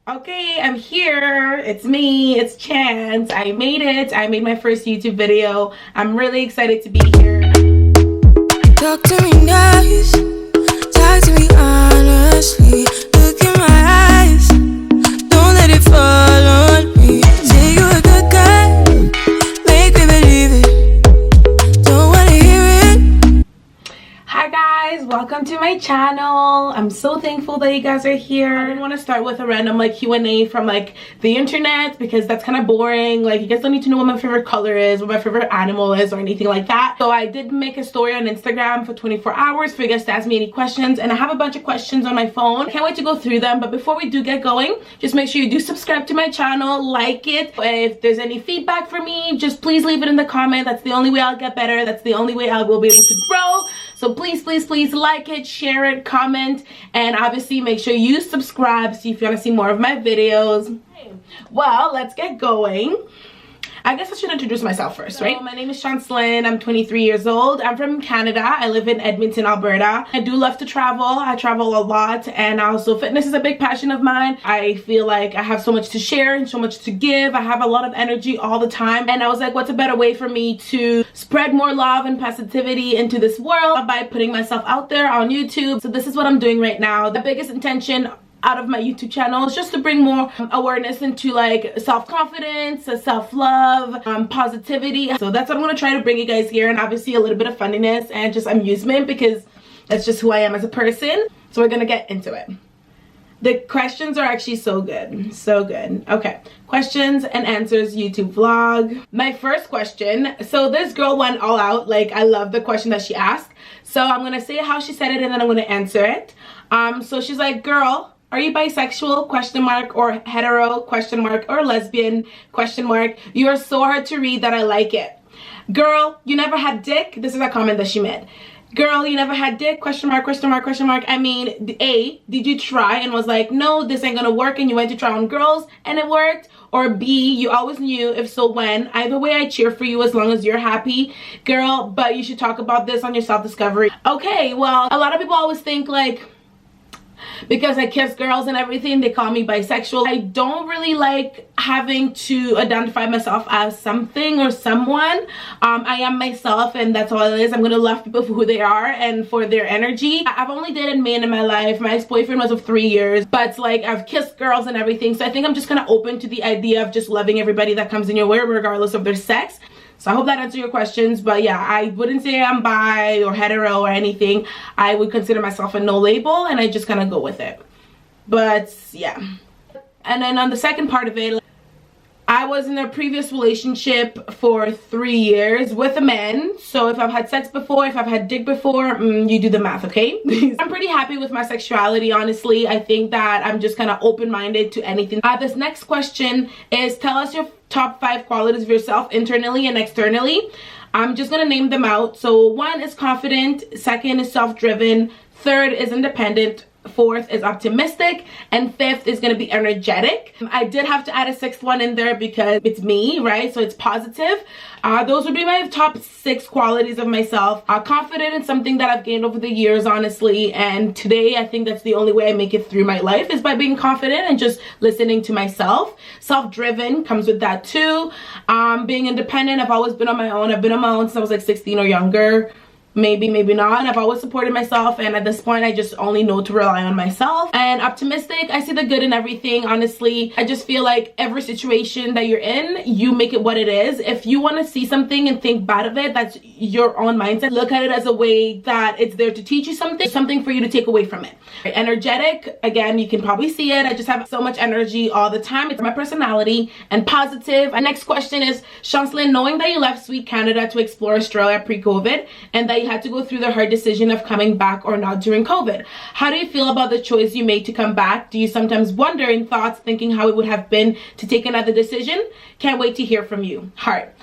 Okay, I'm here. It's me. It's Chance. I made it. I made my first YouTube video. I'm really excited to be here. Talk to me nice. Talk to me honestly. Look in my eyes. Don't let it fall on me. Say you a good guy. Make me believe it. Don't wanna hear it. Hi guys, welcome to my channel. I'm so thankful that you guys are here. I didn't want to start with a random Q&A from the internet because that's kind of boring. You guys don't need to know what my favorite color is, what my favorite animal is, or anything like that. So I did make a story on Instagram for 24 hours for you guys to ask me any questions, and I have a bunch of questions on my phone. I can't wait to go through them, but before we do get going, just make sure you do subscribe to my channel, like it. If there's any feedback for me, just please leave it in the comment. That's the only way I'll get better. That's the only way I will be able to grow. So please like it, share it, comment, and obviously make sure you subscribe if you want to see more of my videos. Well, let's get going. I guess I should introduce myself first, right? My name is Chanceline. I'm 23 years old. I'm from Canada. I live in Edmonton, Alberta. I do love to travel. I travel a lot, and also fitness is a big passion of mine. I feel like I have so much to share and so much to give. I have a lot of energy all the time, and I was like, what's a better way for me to spread more love and positivity into this world by putting myself out there on YouTube? So this is what I'm doing right now. The biggest intention out of my YouTube channel is just to bring more awareness into self-confidence, self-love, positivity. So that's what I'm going to try to bring you guys here, and obviously a little bit of funniness and just amusement because that's just who I am as a person. So we're going to get into it. The questions are actually so good. So good. Okay. Questions and answers YouTube vlog. My first question. So this girl went all out. I love the question that she asked. So I'm going to say how she said it and then I'm going to answer it. So she's like, girl, are you bisexual, question mark, or hetero, question mark, or lesbian, question mark? You are so hard to read that I like it. Girl, you never had dick? This is a comment that she made. Girl, you never had dick, question mark, question mark, question mark. I mean, A, did you try and was like, no, this ain't gonna work, and you went to try on girls and it worked? Or B, you always knew, if so when? Either way, I cheer for you as long as you're happy. Girl, but you should talk about this on your self-discovery. Okay, well, a lot of people always think because I kiss girls and everything, they call me bisexual. I don't really like having to identify myself as something or someone. I am myself, and that's all it is. I'm gonna love people for who they are and for their energy. I've only dated men in my life. My ex-boyfriend was of 3 years, but I've kissed girls and everything. So I think I'm just kind of open to the idea of just loving everybody that comes in your way, regardless of their sex. So I hope that answers your questions. But yeah, I wouldn't say I'm bi or hetero or anything. I would consider myself a no label, and I just kind of go with it. But yeah. And then on the second part of it, I was in a previous relationship for 3 years with a man. So if I've had sex before, if I've had dick before, you do the math, okay? I'm pretty happy with my sexuality, honestly. I think that I'm just kind of open-minded to anything. This next question is, tell us your top 5 qualities of yourself internally and externally. I'm just gonna name them out. So 1 is confident, 2nd is self-driven, 3rd is independent, 4th is optimistic, and 5th is going to be energetic. I did have to add a 6th one in there because it's me, right? So it's positive. Those would be my top 6 qualities of myself. Confident in something that I've gained over the years, honestly, and today I think that's the only way I make it through my life is by being confident and just listening to myself. Self-driven comes with that too. Being independent, I've always been on my own. I've been on my own since I was 16 or younger. Maybe not, and I've always supported myself, and at this point I just only know to rely on myself. And optimistic, I see the good in everything, honestly. I just feel like every situation that you're in, you make it what it is. If you want to see something and think bad of it, that's your own mindset. Look at it as a way that it's there to teach you something for you to take away from it. Energetic, again, you can probably see it. I just have so much energy all the time. It's my personality. And positive. Our next question is, Chanceline, knowing that you left sweet Canada to explore Australia pre-COVID and that you had to go through the hard decision of coming back or not during COVID, how do you feel about the choice you made to come back? Do you sometimes wonder in thoughts thinking how it would have been to take another decision? Can't wait to hear from you. Heart.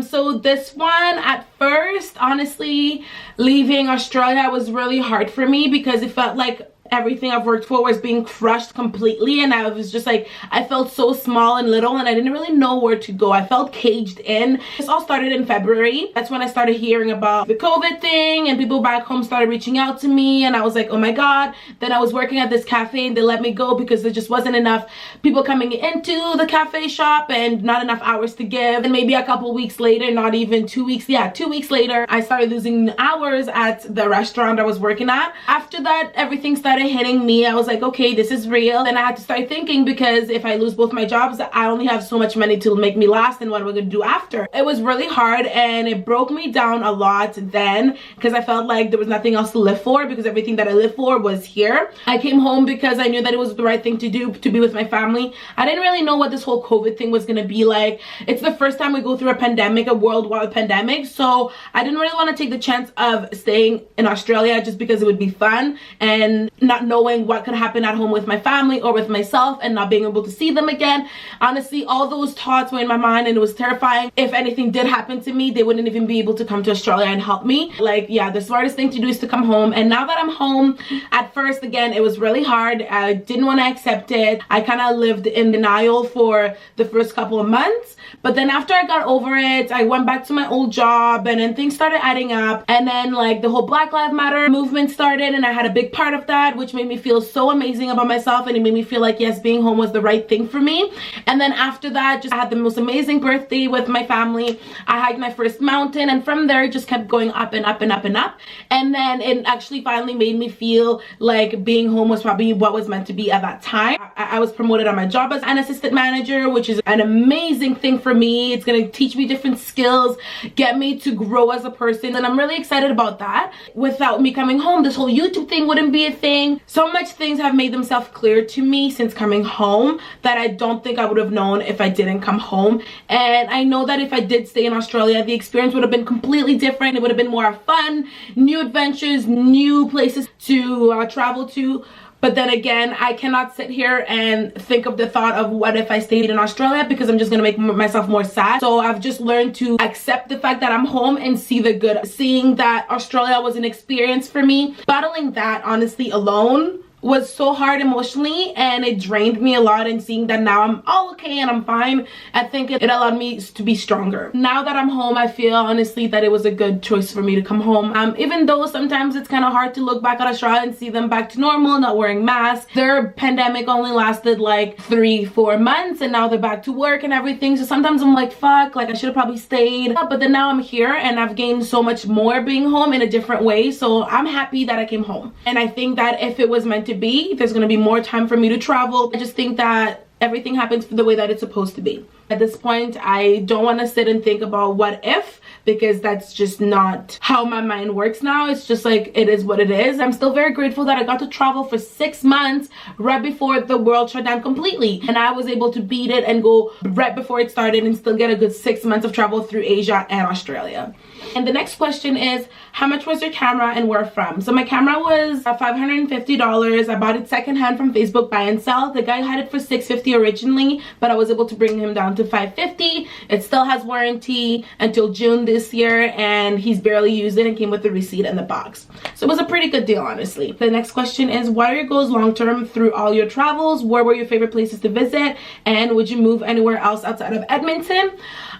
So this one, at first, honestly, leaving Australia was really hard for me because it felt like everything I've worked for was being crushed completely, and I was just like, I felt so small and little, and I didn't really know where to go. I felt caged in. This all started in February. That's when I started hearing about the COVID thing, and people back home started reaching out to me, and I was like, oh my god. Then I was working at this cafe and they let me go because there just wasn't enough people coming into the cafe shop and not enough hours to give. And maybe a couple weeks later, not even 2 weeks, yeah, 2 weeks later, I started losing hours at the restaurant I was working at. After that, everything started hitting me. I was like, okay, this is real. And I had to start thinking, because if I lose both my jobs, I only have so much money to make me last, and what am I gonna do after? It was really hard, and it broke me down a lot then, because I felt like there was nothing else to live for, because everything that I lived for was here. I came home because I knew that it was the right thing to do, to be with my family. I didn't really know what this whole COVID thing was gonna be like. It's the first time we go through a pandemic, a worldwide pandemic, so I didn't really want to take the chance of staying in Australia just because it would be fun, and not knowing what could happen at home with my family or with myself, and not being able to see them again. Honestly, all those thoughts were in my mind, and it was terrifying. If anything did happen to me, they wouldn't even be able to come to Australia and help me. Like, yeah, the smartest thing to do is to come home. And now that I'm home, at first, again, it was really hard. I didn't want to accept it. I kind of lived in denial for the first couple of months, but then after I got over it, I went back to my old job, and then things started adding up, and then like the whole Black Lives Matter movement started, and I had a big part of that, which made me feel so amazing about myself, and it made me feel like, yes, being home was the right thing for me. And then after that, just I had the most amazing birthday with my family. I hiked my first mountain, and from there it just kept going up and up and up and up, and then it actually finally made me feel like being home was probably what was meant to be at that time. I was promoted on my job as an assistant manager, which is an amazing thing for me. It's gonna teach me different skills, get me to grow as a person, and I'm really excited about that. Without me coming home, this whole YouTube thing wouldn't be a thing. So much things have made themselves clear to me since coming home that I don't think I would have known if I didn't come home. And I know that if I did stay in Australia, the experience would have been completely different. It would have been more fun, new adventures, new places to travel to. But then again, I cannot sit here and think of the thought of what if I stayed in Australia, because I'm just gonna make myself more sad. So I've just learned to accept the fact that I'm home and see the good. Seeing that Australia was an experience for me, battling that honestly alone was so hard emotionally, and it drained me a lot. And seeing that now I'm all okay and I'm fine, I think it allowed me to be stronger. Now that I'm home, I feel honestly that it was a good choice for me to come home. Even though sometimes it's kind of hard to look back at Australia and see them back to normal, not wearing masks. Their pandemic only lasted like 3-4 months, and now they're back to work and everything. So sometimes I'm like, fuck, like I should have probably stayed. But then now I'm here, and I've gained so much more being home in a different way. So I'm happy that I came home. And I think that if it was meant to be, there's gonna be more time for me to travel. I just think that everything happens the way that it's supposed to be. At this point, I don't want to sit and think about what if, because that's just not how my mind works now. It's just like, it is what it is. I'm still very grateful that I got to travel for 6 months right before the world shut down completely, and I was able to beat it and go right before it started and still get a good 6 months of travel through Asia and Australia. And the next question is, how much was your camera and where from? So my camera was $550. I bought it secondhand from Facebook Buy and Sell. The guy had it for $650 originally, but I was able to bring him down to $550. It still has warranty until June this year, and he's barely used it, and came with the receipt and the box. So it was a pretty good deal, honestly. The next question is, what are your goals long-term through all your travels? Where were your favorite places to visit? And would you move anywhere else outside of Edmonton?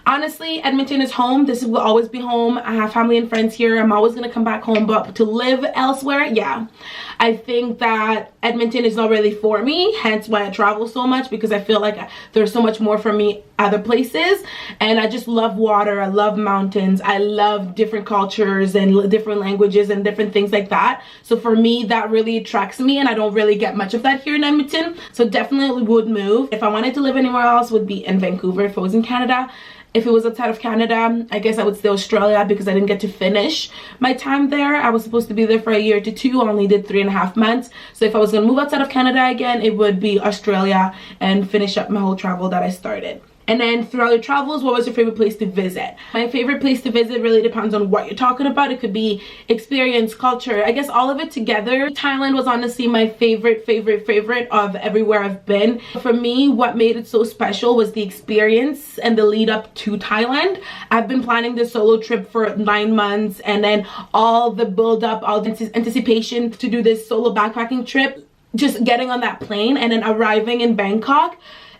Honestly, Edmonton is home. This will always be home. I have family and friends here. I'm always gonna come back home, but to live elsewhere, yeah. I think that Edmonton is not really for me, hence why I travel so much, because I feel like there's so much more for me other places. And I just love water, I love mountains, I love different cultures and different languages and different things like that. So for me, that really attracts me, and I don't really get much of that here in Edmonton. So definitely would move. If I wanted to live anywhere else, would be in Vancouver if I was in Canada. If it was outside of Canada, I guess I would stay Australia, because I didn't get to finish my time there. I was supposed to be there for 1 year to 2, I only did 3.5 months. So if I was gonna move outside of Canada again, it would be Australia and finish up my whole travel that I started. And then throughout your travels, what was your favorite place to visit? My favorite place to visit really depends on what you're talking about. It could be experience, culture, I guess all of it together. Thailand was honestly my favorite of everywhere I've been. For me, what made it so special was the experience and the lead up to Thailand. I've been planning this solo trip for 9 months, and then all the build up, all the anticipation to do this solo backpacking trip, just getting on that plane and then arriving in Bangkok.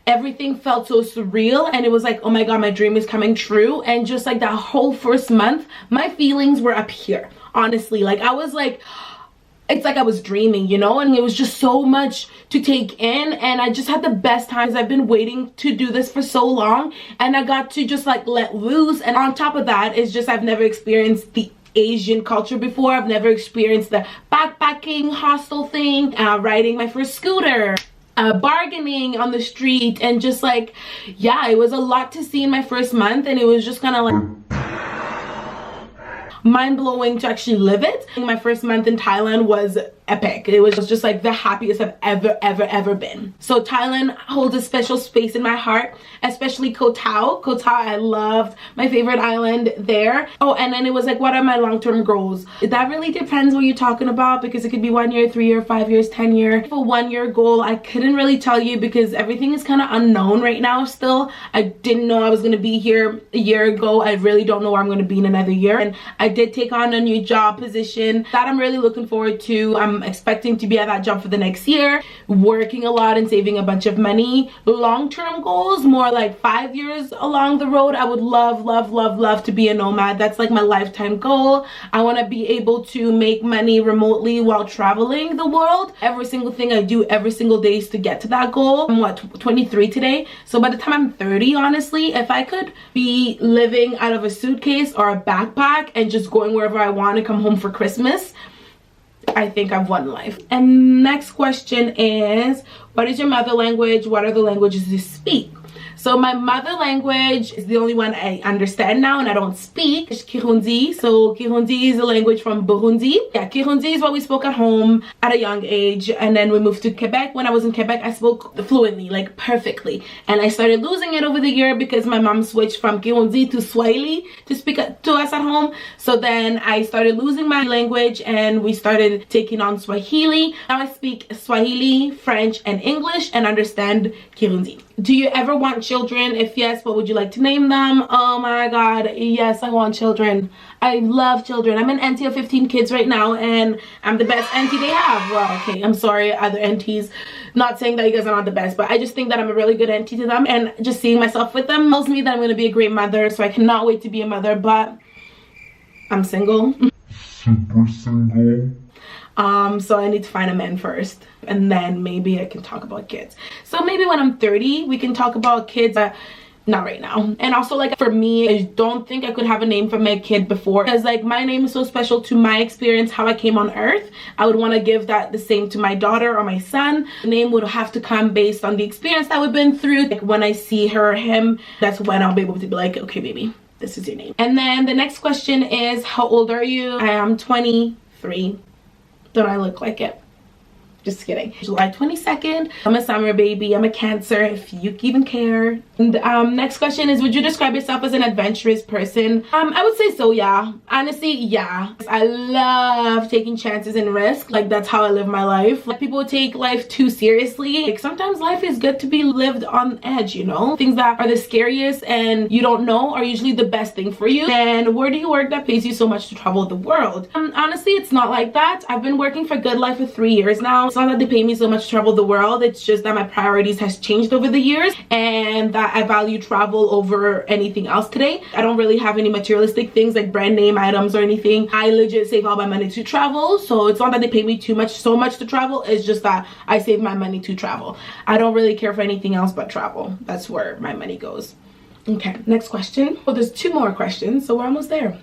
Everything felt so surreal, and it was like, oh my god, my dream is coming true. And just like that whole first month, my feelings were up here, honestly. Like I was like, it's like I was dreaming, you know, and it was just so much to take in, and I just had the best times. I've been waiting to do this for so long, and I got to just like let loose. And on top of that, it's just I've never experienced the Asian culture before. I've never experienced the backpacking hostel thing, riding my first scooter, bargaining on the street, and just like, yeah, it was a lot to see in my first month, and it was just kind of like mind-blowing to actually live it. My first month in Thailand was epic. It was just like the happiest I've ever been. So Thailand holds a special space in my heart, especially Koh Tao. Koh Tao I loved, my favorite island there. Oh, and then it was like, what are my long-term goals? That really depends what you're talking about, because it could be 1 year, 3 year, 5 years, 10 year. For 1 year goal, I couldn't really tell you because everything is kind of unknown right now still. I didn't know I was going to be here a year ago. I really don't know where I'm going to be in another year. And I did take on a new job position that I'm really looking forward to. I'm expecting to be at that job for the next year, working a lot and saving a bunch of money. Long-term goals, more like 5 years along the road, I would love to be a nomad. That's like my lifetime goal. I want to be able to make money remotely while traveling the world. Every single thing I do every single day is to get to that goal. I'm what, 23 today, so by the time I'm 30, honestly, if I could be living out of a suitcase or a backpack and just going wherever I want to come home for Christmas, I think I've won life. And next question is, what is your mother language? What are the languages you speak? So my mother language is the only one I understand now and I don't speak. It's Kirundi. So Kirundi is a language from Burundi. Yeah, Kirundi is what we spoke at home at a young age. And then we moved to Quebec. When I was in Quebec, I spoke fluently, like perfectly. And I started losing it over the year because my mom switched from Kirundi to Swahili to speak to us at home. So then I started losing my language and we started taking on Swahili. Now I speak Swahili, French, and English and understand Kirundi. Do you ever want children? If yes, what would you like to name them? Oh my god, yes, I want children. I love children. I'm an auntie of 15 kids right now and I'm the best auntie they have. Well, okay, I'm sorry, other aunties. Not saying that you guys are not the best, but I just think that I'm a really good auntie to them, and just seeing myself with them tells me that I'm going to be a great mother. So I cannot wait to be a mother, but I'm single. Super single. So I need to find a man first, and then maybe I can talk about kids. So maybe when I'm 30 we can talk about kids, but not right now. And also, like, for me, I don't think I could have a name for my kid before, because like my name is so special to my experience, how I came on earth. I would want to give that the same to my daughter or my son. The name would have to come based on the experience that we've been through. Like when I see her or him, that's when I'll be able to be like, okay baby, this is your name. And then the next question is, how old are you? I am 23. Don't I look like it? Just kidding. July 22nd. I'm a summer baby. I'm a Cancer, if you even care. And next question is, would you describe yourself as an adventurous person? I would say so, yeah. Honestly, yeah. I love taking chances and risks. Like, that's how I live my life. Like, people take life too seriously. Like, sometimes life is good to be lived on edge, you know? Things that are the scariest and you don't know are usually the best thing for you. And where do you work that pays you so much to travel the world? Honestly, it's not like that. I've been working for Good Life for 3 years now. It's not that they pay me so much to travel the world. It's just that my priorities has changed over the years, and that I value travel over anything else today. I don't really have any materialistic things like brand name items or anything. I legit save all my money to travel. So it's not that they pay me so much to travel. It's just that I save my money to travel. I don't really care for anything else but travel. That's where my money goes. Okay, next question. Well, there's 2 more questions, so we're almost there.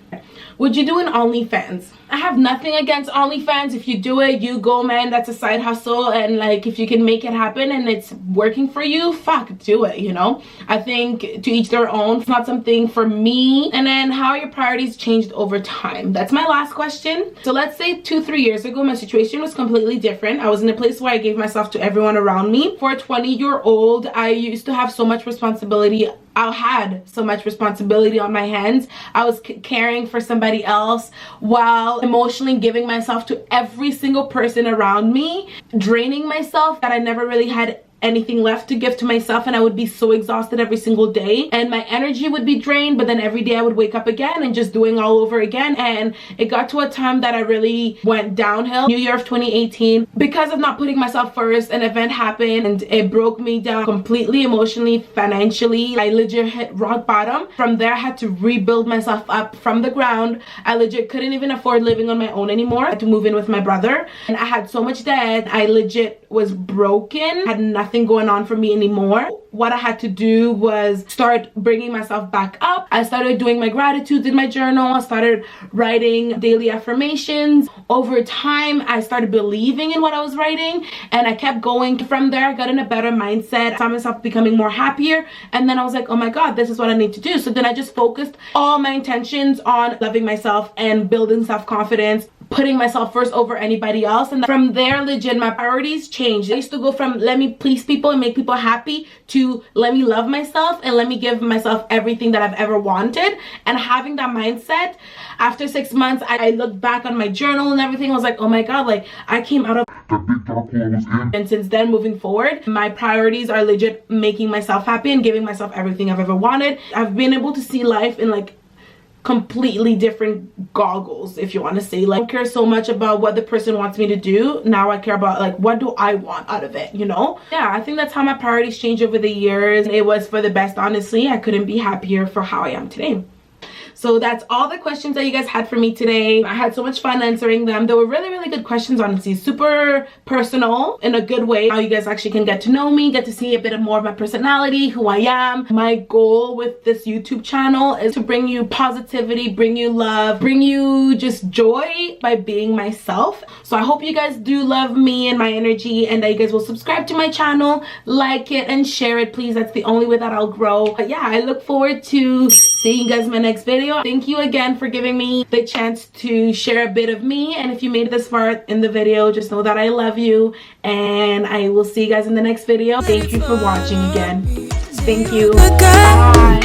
Would you do an OnlyFans? I have nothing against OnlyFans. If you do it, you go, man. That's a side hustle, and like if you can make it happen and it's working for you, fuck, do it, you know? I think to each their own. It's not something for me. And then how are your priorities changed over time? That's my last question. So let's say 2-3 years ago, my situation was completely different. I was in a place where I gave myself to everyone around me. For a 20-year-old, I used to have so much responsibility. I had so much responsibility on my hands. I was caring for somebody else while emotionally giving myself to every single person around me, draining myself that I never really had anything left to give to myself, and I would be so exhausted every single day, and my energy would be drained. But then every day I would wake up again and just doing all over again, and it got to a time that I really went downhill. New Year of 2018, because of not putting myself first, an event happened and it broke me down completely, emotionally, financially. I legit hit rock bottom. From there I had to rebuild myself up from the ground. I legit couldn't even afford living on my own anymore. I had to move in with my brother, and I had so much debt. I legit was broken, had nothing going on for me anymore. What I had to do was start bringing myself back up. I started doing my gratitudes in my journal. I started writing daily affirmations. Over time, I started believing in what I was writing, and I kept going. From there, I got in a better mindset. I saw myself becoming more happier, and then I was like, oh my god, this is what I need to do. So then I just focused all my intentions on loving myself and building self-confidence, putting myself first over anybody else. And from there, legit, my priorities changed. I used to go from let me please people and make people happy to let me love myself and let me give myself everything that I've ever wanted. And having that mindset, after 6 months, I looked back on my journal and everything. I was like, oh my god, like I came out of the big dark hole I was in. And since then, moving forward, my priorities are legit making myself happy and giving myself everything I've ever wanted. I've been able to see life in like completely different goggles, if you want to say. Like, I don't care so much about what the person wants me to do. Now I care about like what do I want out of it, you know? Yeah, I think that's how my priorities changed over the years. It was for the best, honestly. I couldn't be happier for how I am today. So that's all the questions that you guys had for me today. I had so much fun answering them. They were really, really good questions, honestly. Super personal in a good way. How you guys actually can get to know me, get to see a bit more of my personality, who I am. My goal with this YouTube channel is to bring you positivity, bring you love, bring you just joy by being myself. So I hope you guys do love me and my energy, and that you guys will subscribe to my channel, like it, and share it, please. That's the only way that I'll grow. But yeah, I look forward to seeing you guys in my next video. Thank you again for giving me the chance to share a bit of me. And if you made it this far in the video, just know that I love you, and I will see you guys in the next video. Thank you for watching again. Thank you. Bye.